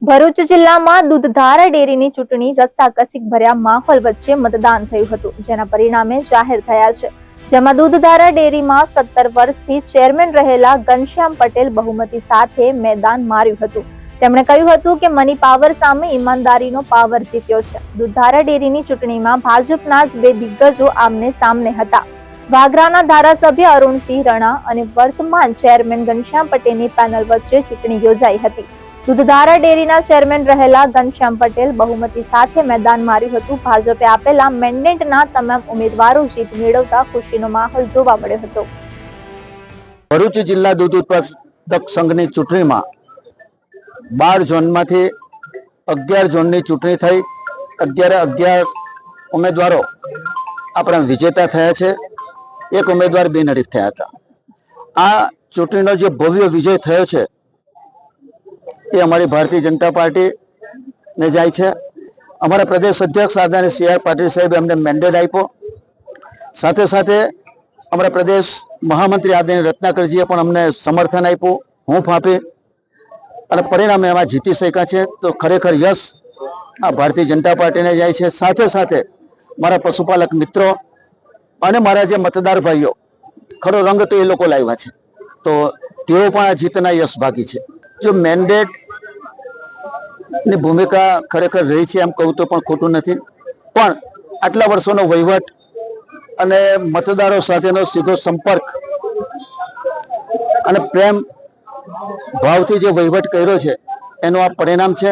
ભરૂચ જિલ્લામાં દૂધધારા ડેરીની ચૂંટણી રસ્સાકસીક ભર્યા માહોલ વચ્ચે મતદાન થયું હતું, જેના પરિણામે જાહેર થયા છે, જેમાં દૂધધારા ડેરીમાં 17 વર્ષથી ચેરમેન રહેલા ઘનશ્યામ પટેલ બહુમતી સાથે મેદાન માર્યું હતું। તેમણે કહ્યું હતું કે મની પાવર સામે ઈમાનદારીનો પાવર જીત્યો છે। દૂધધારા ડેરીની ચૂંટણીમાં ભાજપના જ બે દિગ્ગજો આમને સામને હતા। વાગરાના ધારાસભ્ય અરુણસિંહ રણા અને વર્તમાન ચેરમેન ઘનશ્યામ પટેલની પેનલ વચ્ચે ચૂંટણી યોજાઈ હતી। દૂધધારા ડેરીના ચેરમેન રહેલા ઘનશ્યામ પટેલ બહુમતી સાથે મેદાન માર્યું હતું। ભાજપે આપેલા મેન્ડેટના તમામ ઉમેદવારો જીત મેળવતા ખુશીનો માહોલ જોવા મળ્યો હતો। ભરૂચ જિલ્લા દૂધ ઉત્પાદક સંઘની ચૂંટણીમાં 12 ઝોનમાંથી 11 ઝોનની ચૂંટણી થઈ। 11 ઉમેદવારો આપણા વિજેતા થયા છે। એક ઉમેદવાર બિનહરીફ થયા હતા। આ ચૂંટણીનો જે ભવ્ય વિજય થયો છે એ અમારી ભારતીય જનતા પાર્ટી ને જાય છે। અમારા પ્રદેશ અધ્યક્ષ આદરણીય સી.આર. પાટીલ સાહેબે અમને મેન્ડેટ આપ્યો। સાથે સાથે અમારા પ્રદેશ મહામંત્રી આદરણીય રત્નાકરજીએ પણ અમને સમર્થન આપ્યું, હૂંફ આપી અને પરિણામે એમાં જીતી શક્યા છે। તો ખરેખર યશ આ ભારતીય જનતા પાર્ટીને જાય છે। સાથે સાથે મારા પશુપાલક મિત્રો અને મારા જે મતદાર ભાઈઓ, ખરો રંગ તો એ લોકો લાવ્યા છે, તો તેઓ પણ આ જીતના યશ ભાગી છે। જો મેન્ડેટ ની ભૂમિકા ખરેખર રહી છે એમ કહું તો પણ ખોટું નથી, પણ આટલા વર્ષોનો વહીવટ અને મતદારો સાથેનો સીધો સંપર્ક અને પ્રેમ ભાવથી જે વહીવટ કર્યો છે એનું આ પરિણામ છે।